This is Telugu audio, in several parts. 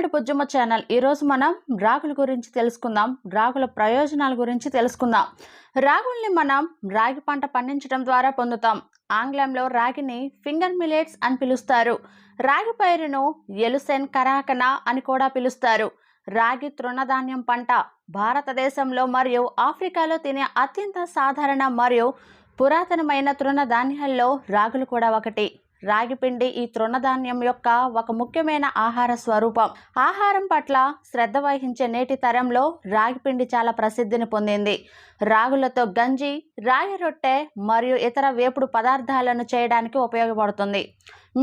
పల్లెడు పుజ్జమ్మ ఛానల్. ఈరోజు మనం రాగుల గురించి తెలుసుకుందాం. రాగుల ప్రయోజనాల గురించి తెలుసుకుందాం. రాగుల్ని మనం రాగి పంట పండించడం ద్వారా పొందుతాం. ఆంగ్లంలో రాగిని ఫింగర్ మిల్లెట్స్ అని పిలుస్తారు. రాగి పైరును ఎలుసెన్ కరాకన అని కూడా పిలుస్తారు. రాగి తృణధాన్యం పంట భారతదేశంలో మరియు ఆఫ్రికాలో తినే అత్యంత సాధారణ మరియు పురాతనమైన తృణధాన్యాల్లో రాగులు కూడా ఒకటి. రాగి పిండి ఈ తృణధాన్యం యొక్క ఒక ముఖ్యమైన ఆహార స్వరూపం. ఆహారం పట్ల శ్రద్ధ వహించే నేటి తరంలో రాగి పిండి చాలా ప్రసిద్ధిని పొందింది. రాగులతో గంజి, రాగి రొట్టె మరియు ఇతర వేపుడు పదార్థాలను చేయడానికి ఉపయోగపడుతుంది.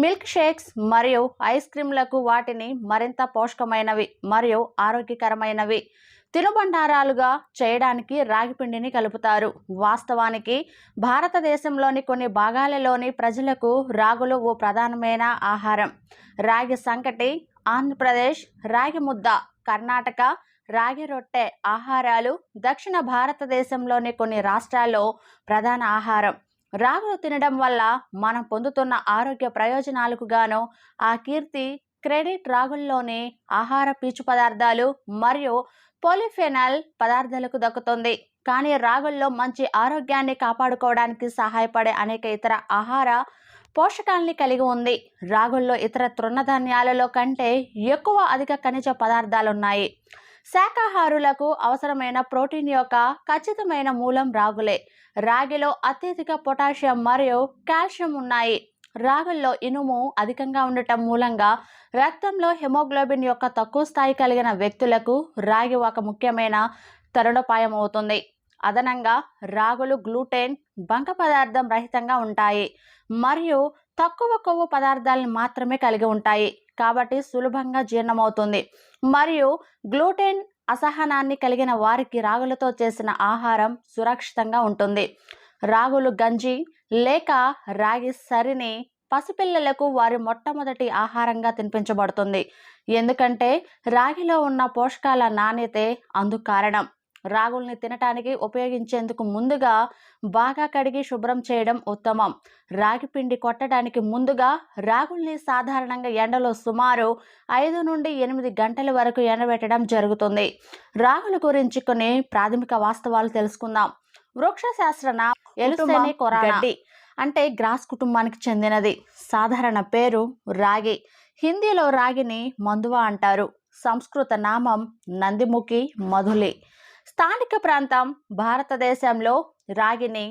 మిల్క్ షేక్స్ మరియు ఐస్ క్రీంలకు వాటిని మరింత పోషకమైనవి మరియు ఆరోగ్యకరమైనవి తినుబండారాలుగా చేయడానికి రాగి పిండిని కలుపుతారు. వాస్తవానికి భారతదేశంలోని కొన్ని భాగాలలోని ప్రజలకు రాగులు ఓ ప్రధానమైన ఆహారం. రాగి సంకటి ఆంధ్రప్రదేశ్, రాగి ముద్ద కర్ణాటక, రాగి రొట్టె ఆహారాలు దక్షిణ భారతదేశంలోని కొన్ని రాష్ట్రాల్లో ప్రధాన ఆహారం. రాగులు తినడం వల్ల మనం పొందుతున్న ఆరోగ్య ప్రయోజనాలకు గాను ఆ కీర్తి క్రెడిట్ రాగుల్లోని ఆహార పీచు పదార్థాలు మరియు పోలిఫెనాల్ పదార్థాలకు దక్కుతుంది. కానీ రాగుల్లో మంచి ఆరోగ్యాన్ని కాపాడుకోవడానికి సహాయపడే అనేక ఇతర ఆహార పోషకాలని కలిగి ఉంది. రాగుల్లో ఇతర తృణధాన్యాలలో కంటే ఎక్కువ అధిక ఖనిజ పదార్థాలున్నాయి. శాకాహారులకు అవసరమైన ప్రోటీన్ యొక్క ఖచ్చితమైన మూలం రాగులే. రాగిలో అత్యధిక పొటాషియం మరియు కాల్షియం ఉన్నాయి. రాగుల్లో ఇనుము అధికంగా ఉండటం మూలంగా రక్తంలో హెమోగ్లోబిన్ యొక్క తక్కువ స్థాయి కలిగిన వ్యక్తులకు రాగి ఒక ముఖ్యమైన తరుణోపాయం అవుతుంది. అదనంగా రాగులు గ్లూటెన్, బంక పదార్థం రహితంగా ఉంటాయి మరియు తక్కువ కొవ్వు పదార్థాలను మాత్రమే కలిగి ఉంటాయి. కాబట్టి సులభంగా జీర్ణమవుతుంది మరియు గ్లూటెన్ అసహనాన్ని కలిగిన వారికి రాగులతో చేసిన ఆహారం సురక్షితంగా ఉంటుంది. రాగులు గంజి లేక రాగి సరిని పసిపిల్లలకు వారి మొట్టమొదటి ఆహారంగా తినిపించబడుతుంది. ఎందుకంటే రాగిలో ఉన్న పోషకాల నాణ్యతే అందుకు కారణం. రాగుల్ని తినటానికి ఉపయోగించేందుకు ముందుగా బాగా కడిగి శుభ్రం చేయడం ఉత్తమం. రాగి పిండి కొట్టడానికి ముందుగా రాగుల్ని సాధారణంగా ఎండలో సుమారు 5 నుండి 8 గంటల వరకు ఎండబెట్టడం జరుగుతుంది. రాగుల గురించి కొన్ని ప్రాథమిక వాస్తవాలు తెలుసుకుందాం. వృక్ష శాస్త్రన ఎలుసెని కొరాగడ్డి అంటే గ్రాస్ కుటుంబానికి చెందినది. సాధారణ పేరు రాగి. హిందీలో రాగిని మందువా అంటారు. సంస్కృత నామం నందిముఖి మధులి. స్థానిక ప్రాంతం భారతదేశంలో రాగిని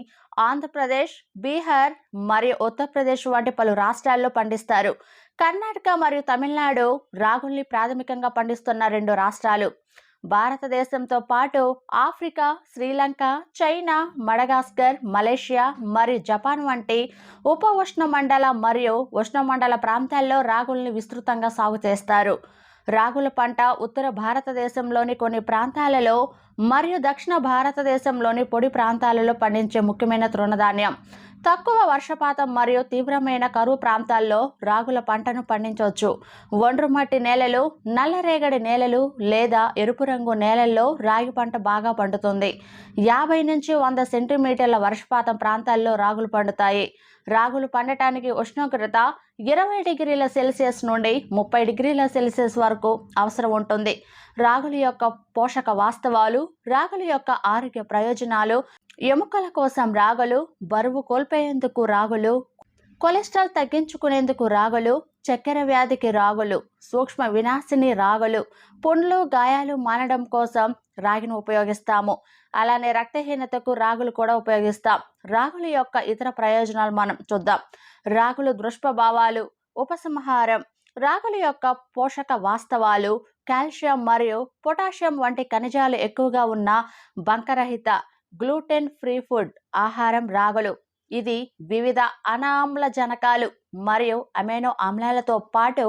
ఆంధ్రప్రదేశ్, బీహార్ మరియు ఉత్తరప్రదేశ్ వంటి పలు రాష్ట్రాల్లో పండిస్తారు. కర్ణాటక మరియు తమిళనాడు రాగుల్ని ప్రాథమికంగా పండిస్తున్న 2 రాష్ట్రాలు. భారతదేశంతో పాటు Africa, Sri Lanka, China, Madagascar, Malaysia మరియు జపాన్ వంటి ఉప ఉష్ణమండల మరియు ఉష్ణమండల ప్రాంతాల్లో రాగుల్ని విస్తృతంగా సాగు చేస్తారు. రాగుల పంట ఉత్తర భారతదేశంలోని కొన్ని ప్రాంతాలలో మరియు దక్షిణ భారతదేశంలోని పొడి ప్రాంతాలలో పండించే ముఖ్యమైన తృణధాన్యం. తక్కువ వర్షపాతం మరియు తీవ్రమైన కరువు ప్రాంతాల్లో రాగుల పంటను పండించవచ్చు. ఒండ్రు మట్టి నేలలు, నల్లరేగడి నేలలు లేదా ఎరుపు రంగు నేలల్లో రాగి పంట బాగా పండుతుంది. 50 నుంచి 100 సెంటీమీటర్ల వర్షపాతం ప్రాంతాల్లో రాగులు పండుతాయి. రాగులు పండటానికి ఉష్ణోగ్రత 20 డిగ్రీల సెల్సియస్ నుండి 30 డిగ్రీల సెల్సియస్ వరకు అవసరం ఉంటుంది. రాగుల యొక్క పోషక వాస్తవాలు, రాగుల యొక్క ఆరోగ్య ప్రయోజనాలు. ఎముకల కోసం రాగులు, బరువు కోల్పోయేందుకు రాగులు, కొలెస్ట్రాల్ తగ్గించుకునేందుకు రాగులు, చక్కెర వ్యాధికి రాగులు, సూక్ష్మ వినాశిని రాగులు, పుండ్లు, గాయాలు మానడం కోసం రాగిని ఉపయోగిస్తాము. అలానే రక్తహీనతకు రాగులు కూడా ఉపయోగిస్తాం. రాగుల యొక్క ఇతర ప్రయోజనాలు మనం చూద్దాం. రాగులు దుష్ప్రభావాలు, ఉపసంహారం. రాగుల యొక్క పోషక వాస్తవాలు కాల్షియం మరియు పొటాషియం వంటి ఖనిజాలు ఎక్కువగా ఉన్న బంకరహిత గ్లూటెన్ ఫ్రీ ఫుడ్ ఆహారం రాగులు. ఇది వివిధ అనామ్లజనకాలు మరియు అమైనో ఆమ్లాలతో పాటు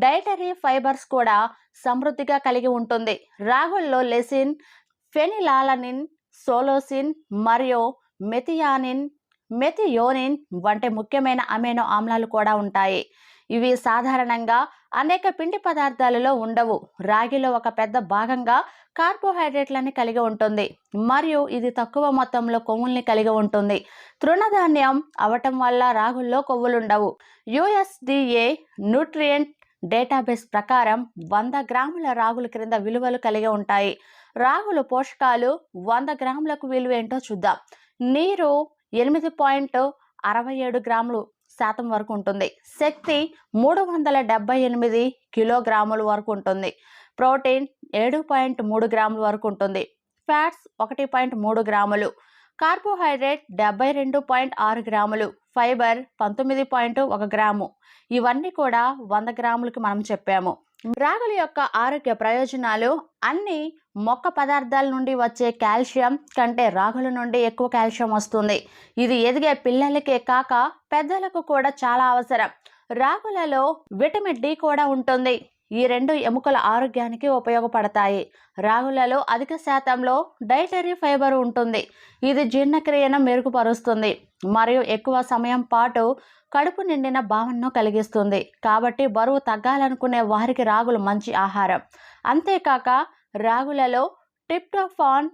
డైటరీ ఫైబర్స్ కూడా సమృద్ధిగా కలిగి ఉంటుంది. రాగుల్లో లెసిన్, ఫెనిలాలనిన్, సోలోసిన్ మరియు మెథియోనిన్ వంటి ముఖ్యమైన అమైనో ఆమ్లాలు కూడా ఉంటాయి. ఇవి సాధారణంగా అనేక పిండి పదార్థాలలో ఉండవు. రాగిలో ఒక పెద్ద భాగంగా కార్బోహైడ్రేట్లని కలిగి ఉంటుంది మరియు ఇది తక్కువ మొత్తంలో కొవ్వుల్ని కలిగి ఉంటుంది. తృణధాన్యం అవటం వల్ల రాగుల్లో కొవ్వులుండవు. USDA న్యూట్రియంట్ డేటాబేస్ ప్రకారం 100 గ్రాముల రాగుల క్రింద విలువలు కలిగి ఉంటాయి. రాగులు పోషకాలు 100 గ్రాములకు విలువ ఏంటో చూద్దాం. నీరు 8.67 గ్రాములు శాతం వరకు ఉంటుంది. శక్తి 378 కిలోగ్రాముల వరకు ఉంటుంది. ప్రోటీన్ 7.3 గ్రాముల వరకు ఉంటుంది. ఫ్యాట్స్ 1.3 గ్రాములు. కార్బోహైడ్రేట్ 72.6 గ్రాములు. Fibre 19.1 gram. ఇవన్నీ కూడా 100 గ్రాములకి మనం చెప్పాము. రాగుల యొక్క ఆరోగ్య ప్రయోజనాలు అన్ని మొక్క పదార్థాల నుండి వచ్చే కాల్షియం కంటే రాగుల నుండి ఎక్కువ కాల్షియం వస్తుంది. ఇది ఎదిగే పిల్లలకే కాక పెద్దలకు కూడా చాలా అవసరం. రాగులలో విటమిన్ డి కూడా ఉంటుంది. ఈ రెండు ఎముకల ఆరోగ్యానికి ఉపయోగపడతాయి. రాగులలో అధిక శాతంలో డైటరీ ఫైబర్ ఉంటుంది. ఇది జీర్ణక్రియను మెరుగుపరుస్తుంది మరియు ఎక్కువ సమయం పాటు కడుపు నిండిన భావనను కలిగిస్తుంది. కాబట్టి బరువు తగ్గాలనుకునే వారికి రాగులు మంచి ఆహారం. అంతేకాక రాగులలో ట్రిప్టోఫాన్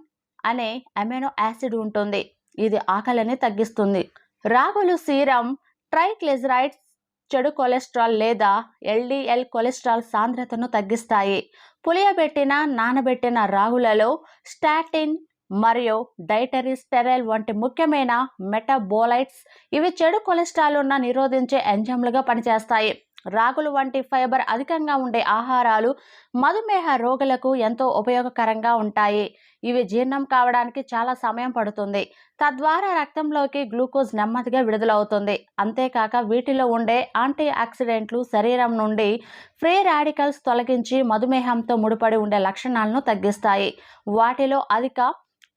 అనే అమైనో యాసిడ్ ఉంటుంది. ఇది ఆకలిని తగ్గిస్తుంది. రాగులు సీరం ట్రైగ్లిజరైడ్స్, చెడు కొలెస్ట్రాల్ లేదా ఎల్డిఎల్ కొలెస్ట్రాల్ సాంద్రతను తగ్గిస్తాయి. పులియబెట్టిన నానబెట్టిన రాగులలో స్టాటిన్ మరియు డైటరీ స్టెరైల్ వంటి ముఖ్యమైన మెటాబోలైట్స్, ఇవి చెడు కొలెస్ట్రాల్ ఉన్న నిరోధించే ఎంజైమ్లుగా పనిచేస్తాయి. రాగులు వంటి ఫైబర్ అధికంగా ఉండే ఆహారాలు మధుమేహ రోగులకు ఎంతో ఉపయోగకరంగా ఉంటాయి. ఇవి జీర్ణం కావడానికి చాలా సమయం పడుతుంది. తద్వారా రక్తంలోకి గ్లూకోజ్ నెమ్మదిగా విడుదలవుతుంది. అంతేకాక వీటిలో ఉండే యాంటీ ఆక్సిడెంట్లు శరీరం నుండి ఫ్రీ రాడికల్స్ తొలగించి మధుమేహంతో ముడిపడి ఉండే లక్షణాలను తగ్గిస్తాయి. వాటిలో అధిక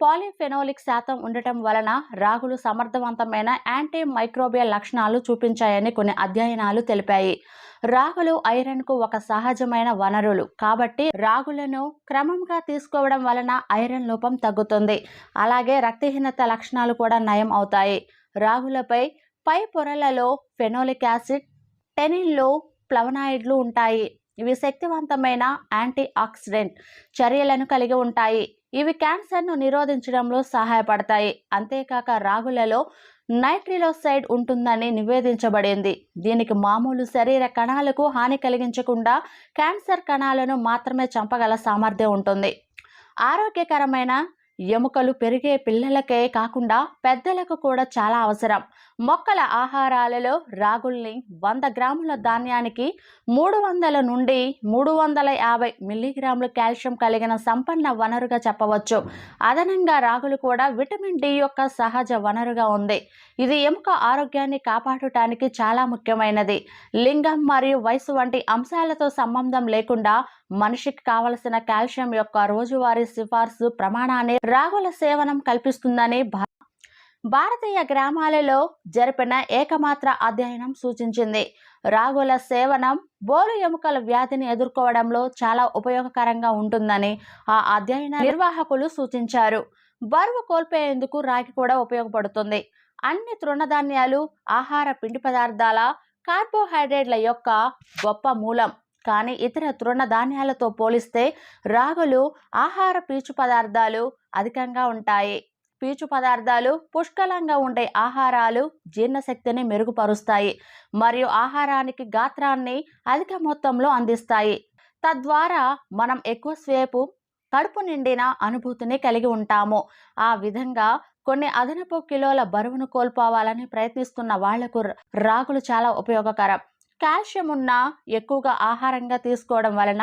పాలిఫెనోలిక్ శాతం ఉండటం వలన రాగులు సమర్థవంతమైన యాంటీ మైక్రోబియల్ లక్షణాలు చూపించాయని కొన్ని అధ్యయనాలు తెలిపాయి. రాగులు ఐరన్కు ఒక సహజమైన వనరులు కాబట్టి రాగులను క్రమంగా తీసుకోవడం వలన ఐరన్ లోపం తగ్గుతుంది. అలాగే రక్తహీనత లక్షణాలు కూడా నయం అవుతాయి. రాగులపై పై పొరలలో ఫెనోలిక్ యాసిడ్, టెనిన్లు, ఫ్లవనాయిడ్లు ఉంటాయి. ఇవి శక్తివంతమైన యాంటీ ఆక్సిడెంట్ చర్యలను కలిగి ఉంటాయి. ఇవి క్యాన్సర్ను నిరోధించడంలో సహాయపడతాయి. అంతేకాక రాగులలో నైట్రిలోసైడ్ ఉంటుందని నివేదించబడింది. దీనికి మామూలు శరీర కణాలకు హాని కలిగించకుండా క్యాన్సర్ కణాలను మాత్రమే చంపగల సామర్థ్యం ఉంటుంది. ఆరోగ్యకరమైన ఎముకలు పెరిగే పిల్లలకే కాకుండా పెద్దలకు కూడా చాలా అవసరం. మొక్కల ఆహారాలలో రాగుల్ని 100 గ్రాముల ధాన్యానికి 300 నుండి 350 మిల్లీగ్రాముల కాల్షియం కలిగిన సంపన్న వనరుగా చెప్పవచ్చు. అదనంగా రాగులు కూడా విటమిన్ డి యొక్క సహజ వనరుగా ఉంది. ఇది ఎముక ఆరోగ్యాన్ని కాపాడటానికి చాలా ముఖ్యమైనది. లింగం మరియు వయసు వంటి అంశాలతో సంబంధం లేకుండా మనిషికి కావలసిన కాల్షియం యొక్క రోజువారీ సిఫార్సు ప్రమాణాన్ని రాగుల సేవనం కల్పిస్తుందని భారతీయ గ్రామాలలో జరిపిన ఏకమాత్ర అధ్యయనం సూచించింది. రాగుల సేవనం బోలు ఎముకల వ్యాధిని ఎదుర్కోవడంలో చాలా ఉపయోగకరంగా ఉంటుందని ఆ అధ్యయన నిర్వాహకులు సూచించారు. బరువు కోల్పోయేందుకు రాగి కూడా ఉపయోగపడుతుంది. అన్ని తృణధాన్యాలు ఆహార పిండి పదార్థాల కార్బోహైడ్రేట్ల యొక్క గొప్ప మూలం. కానీ ఇతర తృణధాన్యాలతో పోలిస్తే రాగులు ఆహార పీచు పదార్థాలు అధికంగా ఉంటాయి. పీచు పదార్థాలు పుష్కలంగా ఉండే ఆహారాలు జీర్ణశక్తిని మెరుగుపరుస్తాయి మరియు ఆహారానికి గాత్రాన్ని అధిక మొత్తంలో అందిస్తాయి. తద్వారా మనం ఎక్కువసేపు కడుపు నిండిన అనుభూతిని కలిగి ఉంటాము. ఆ విధంగా కొన్ని అదనపు కిలోల బరువును కోల్పోవాలని ప్రయత్నిస్తున్న వాళ్లకు రాగులు చాలా ఉపయోగకరం. కాల్షియం ఉన్న ఎక్కువగా ఆహారంగా తీసుకోవడం వలన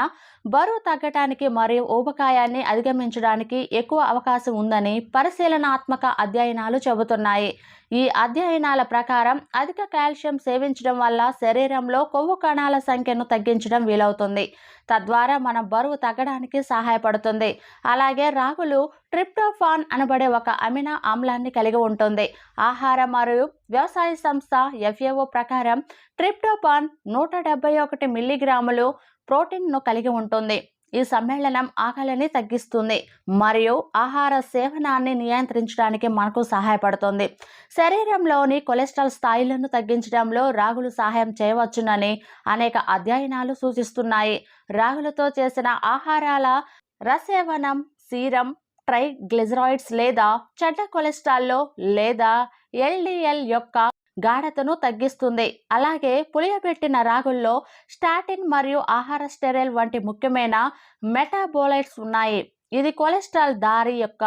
బరువు తగ్గటానికి మరియు ఊబకాయాన్ని అధిగమించడానికి ఎక్కువ అవకాశం ఉందని పరిశీలనాత్మక అధ్యయనాలు చెబుతున్నాయి. ఈ అధ్యయనాల ప్రకారం అధిక కాల్షియం సేవించడం వల్ల శరీరంలో కొవ్వు కణాల సంఖ్యను తగ్గించడం వీలవుతుంది. తద్వారా మనం బరువు తగ్గడానికి సహాయపడుతుంది. అలాగే రాగులు ట్రిప్టోఫాన్ అనబడే ఒక అమినో ఆమ్లాన్ని కలిగి ఉంటుంది. ఆహార మరియు వ్యవసాయ సంస్థ FAO ప్రకారం ట్రిప్టోఫాన్ 171 మిల్లీగ్రాములు ప్రోటీన్ను కలిగి ఉంటుంది. ఈ సమ్మేళనం ఆకలిని తగ్గిస్తుంది మరియు ఆహార సేవనాన్ని నియంత్రించడానికి మనకు సహాయపడుతుంది. శరీరంలోని కొలెస్ట్రాల్ స్థాయిలను తగ్గించడంలో రాగులు సహాయం చేయవచ్చునని అనేక అధ్యయనాలు సూచిస్తున్నాయి. రాగులతో చేసిన ఆహారాల రసేవనం సీరం ట్రైగ్లిజరాయిడ్స్ లేదా చెడ్డ కొలెస్ట్రాల్లో లేదా LDL యొక్క గాఢతను తగ్గిస్తుంది. అలాగే పులియబెట్టిన రాగుల్లో స్టాటిన్ మరియు ఆహార స్టెరైల్ వంటి ముఖ్యమైన మెటాబోలైట్స్ ఉన్నాయి. ఇది కొలెస్ట్రాల్ దారి యొక్క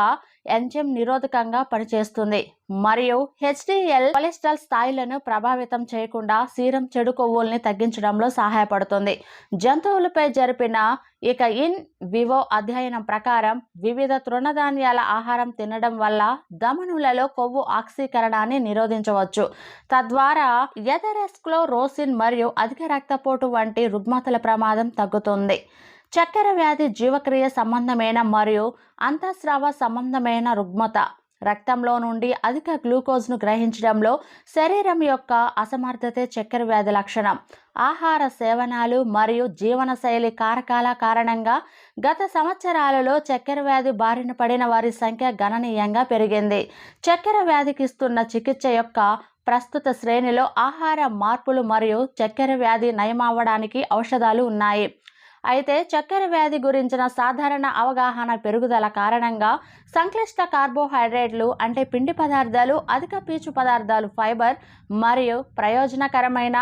ఎంజైమ్ నిరోధకంగా పనిచేస్తుంది మరియు హెచ్డిఎల్ కొలెస్ట్రాల్ స్థాయిలను ప్రభావితం చేయకుండా సీరం చెడు కొవ్వుల్ని తగ్గించడంలో సహాయపడుతుంది. జంతువులపై జరిపిన ఇన్ వివో అధ్యయనం ప్రకారం వివిధ తృణధాన్యాల ఆహారం తినడం వల్ల ధమనులలో కొవ్వు ఆక్సీకరణాన్ని నిరోధించవచ్చు. తద్వారా ఎథెరోస్క్లెరోసిస్ మరియు అధిక రక్తపోటు వంటి రుగ్మతల ప్రమాదం తగ్గుతుంది. చక్కెర వ్యాధి జీవక్రియ సంబంధమైన మరియు అంతఃస్రావ సంబంధమైన రుగ్మత. రక్తంలో నుండి అధిక గ్లూకోజ్ను గ్రహించడంలో శరీరం యొక్క అసమర్థతే చక్కెర వ్యాధి లక్షణం. ఆహార సేవనాలు మరియు జీవనశైలి కారకాల కారణంగా గత సంవత్సరాలలో చక్కెర వ్యాధి బారిన పడిన వారి సంఖ్య గణనీయంగా పెరిగింది. చక్కెర వ్యాధికి ఇస్తున్న చికిత్స యొక్క ప్రస్తుత శ్రేణిలో ఆహార మార్పులు మరియు చక్కెర వ్యాధి నయమవ్వడానికి ఔషధాలు ఉన్నాయి. అయితే చక్కెర వ్యాధి గురించిన సాధారణ అవగాహన పెరుగుదల కారణంగా సంక్లిష్ట కార్బోహైడ్రేట్లు అంటే పిండి పదార్థాలు, అధిక పీచు పదార్థాలు, ఫైబర్ మరియు ప్రయోజనకరమైన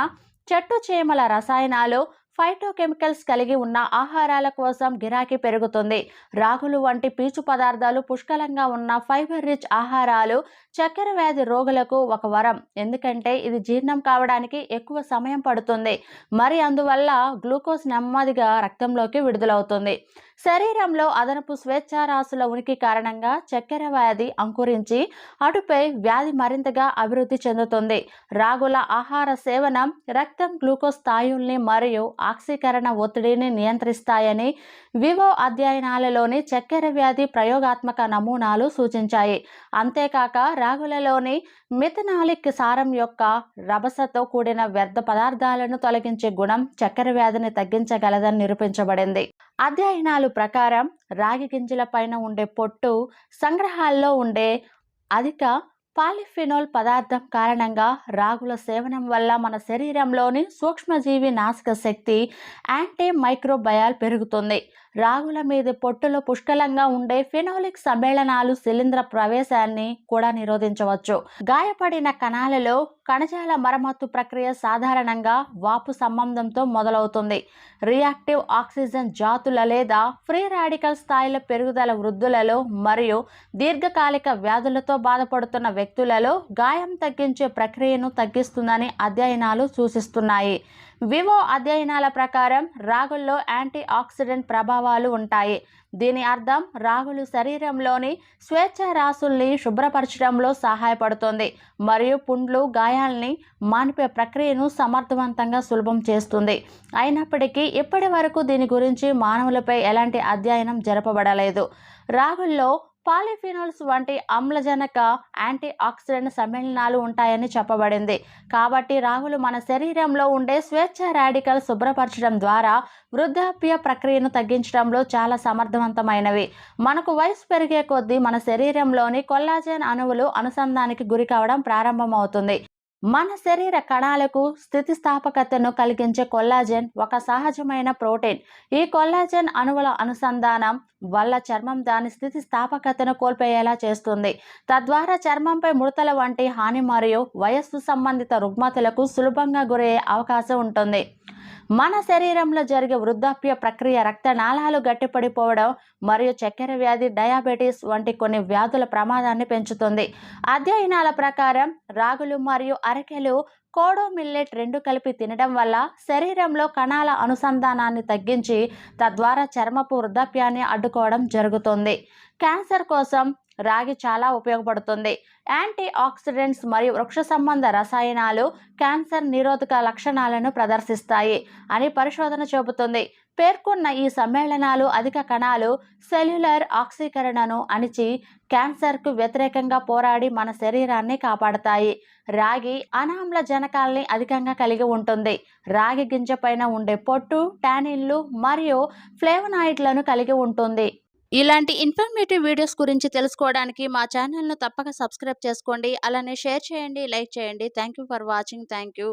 చెట్టు చీమల రసాయనాలు ఫైటోకెమికల్స్ కలిగి ఉన్న ఆహారాల కోసం గిరాకీ పెరుగుతుంది. రాగులు వంటి పీచు పదార్థాలు పుష్కలంగా ఉన్న ఫైబర్ రిచ్ ఆహారాలు చక్కెర వ్యాధి రోగులకు ఒక వరం. ఎందుకంటే ఇది జీర్ణం కావడానికి ఎక్కువ సమయం పడుతుంది మరి అందువల్ల గ్లూకోజ్ నెమ్మదిగా రక్తంలోకి విడుదలవుతుంది. శరీరంలో అదనపు స్వేచ్ఛారాశుల ఉనికి కారణంగా చక్కెర వ్యాధి అంకురించి అటుపై వ్యాధి మరింతగా అభివృద్ధి చెందుతుంది. రాగుల ఆహార సేవనం రక్తం గ్లూకోజ్ స్థాయిల్ని మరియు ఆక్సీకరణ ఒత్తిడిని నియంత్రిస్తాయని వివో అధ్యయనాలలోని చక్కెర వ్యాధి ప్రయోగాత్మక నమూనాలు సూచించాయి. అంతేకాక రాగులలోని మిథనాలిక్ సారం యొక్క రభసతో కూడిన వ్యర్థ పదార్థాలను తొలగించే గుణం చక్కెర వ్యాధిని తగ్గించగలదని నిరూపించబడింది. అధ్యయనాలు ప్రకారం రాగి గింజల పైన ఉండే పొట్టు సంగ్రహాల్లో ఉండే అధిక పాలిఫినోల్ పదార్థం కారణంగా రాగుల సేవనం వల్ల మన శరీరంలోని సూక్ష్మజీవి నాశక శక్తి యాంటీ మైక్రోబయాల్ పెరుగుతుంది. రాగుల మీద పొట్టులో పుష్కలంగా ఉండే ఫినోలిక్ సమ్మేళనాలు శిలీంధ్ర ప్రవేశాన్ని కూడా నిరోధించవచ్చు. గాయపడిన కణాలలో కణజాల మరమ్మతు ప్రక్రియ సాధారణంగా వాపు సంబంధంతో మొదలవుతుంది. రియాక్టివ్ ఆక్సిజన్ జాతుల లేదా ఫ్రీ రాడికల్ స్థాయిల పెరుగుదల వృద్ధులలో మరియు దీర్ఘకాలిక వ్యాధులతో బాధపడుతున్న వ్యక్తులలో గాయం తగ్గించే ప్రక్రియను తగ్గిస్తుందని అధ్యయనాలు సూచిస్తున్నాయి. వివో అధ్యయనాల ప్రకారం రాగుల్లో యాంటీ ఆక్సిడెంట్ ప్రభావాలు ఉంటాయి. దీని అర్థం రాగులు శరీరంలోని స్వేచ్ఛారాశుల్ని శుభ్రపరచడంలో సహాయపడుతుంది మరియు పుండ్లు, గాయాల్ని మాన్పే ప్రక్రియను సమర్థవంతంగా సులభం చేస్తుంది. అయినప్పటికీ ఇప్పటి వరకు దీని గురించి మానవులపై ఎలాంటి అధ్యయనం జరపబడలేదు. రాగుల్లో పాలిఫినోల్స్ వంటి ఆమ్లజనక యాంటీ ఆక్సిడెంట్ సమ్మేళనాలు ఉంటాయని చెప్పబడింది. కాబట్టి రాగులు మన శరీరంలో ఉండే స్వేచ్ఛ రాడికల్ శుభ్రపరచడం ద్వారా వృద్ధాప్య ప్రక్రియను తగ్గించడంలో చాలా సమర్థవంతమైనవి. మనకు వయసు పెరిగే కొద్దీ మన శరీరంలోని కొల్లాజెన్ అణువులు అనుసంధానానికి గురి కావడం ప్రారంభమవుతుంది. మన శరీర కణాలకు స్థితిస్థాపకతను కలిగించే కొల్లాజెన్ ఒక సహజమైన ప్రోటీన్. ఈ కొల్లాజెన్ అణువుల అనుసంధానం వల్ల చర్మం దాని స్థితిస్థాపకతను కోల్పోయేలా చేస్తుంది. తద్వారా చర్మంపై ముడతల వంటి హాని మరియు వయస్సు సంబంధిత రుగ్మతలకు సులభంగా గురయ్యే అవకాశం ఉంటుంది. మన శరీరంలో జరిగే వృద్ధాప్య ప్రక్రియ రక్తనాళాలు గట్టిపడిపోవడం మరియు చక్కెర వ్యాధి, డయాబెటీస్ వంటి కొన్ని వ్యాధుల ప్రమాదాన్ని పెంచుతుంది. అధ్యయనాల ప్రకారం రాగులు మరియు అరికెలు కోడో మిల్లెట్ రెండు కలిపి తినడం వల్ల శరీరంలో కణాల అనుసంధానాన్ని తగ్గించి తద్వారా చర్మపు వృద్ధాప్యాన్ని అడ్డుకోవడం జరుగుతుంది. క్యాన్సర్ కోసం రాగి చాలా ఉపయోగపడుతుంది. యాంటీ ఆక్సిడెంట్స్ మరియు వృక్ష సంబంధ రసాయనాలు క్యాన్సర్ నిరోధక లక్షణాలను ప్రదర్శిస్తాయి అని పరిశోధన చెబుతుంది. పేర్కొన్న ఈ సమ్మేళనాలు అధిక కణాలు సెల్యులర్ ఆక్సీకరణను అణిచి క్యాన్సర్కు వ్యతిరేకంగా పోరాడి మన శరీరాన్ని కాపాడతాయి. రాగి అనామ్లజనకాల్ని అధికంగా కలిగి ఉంటుంది. రాగి గింజ పైన ఉండే పొట్టు టానిన్లు మరియు ఫ్లేవనాయిడ్లను కలిగి ఉంటుంది. ఇలాంటి ఇన్ఫర్మేటివ్ వీడియోస్ గురించి తెలుసుకోవడానికి మా ఛానల్ను తప్పక సబ్స్క్రైబ్ చేసుకోండి. అలానే షేర్ చేయండి, లైక్ చేయండి. Thank you for watching. Thank you.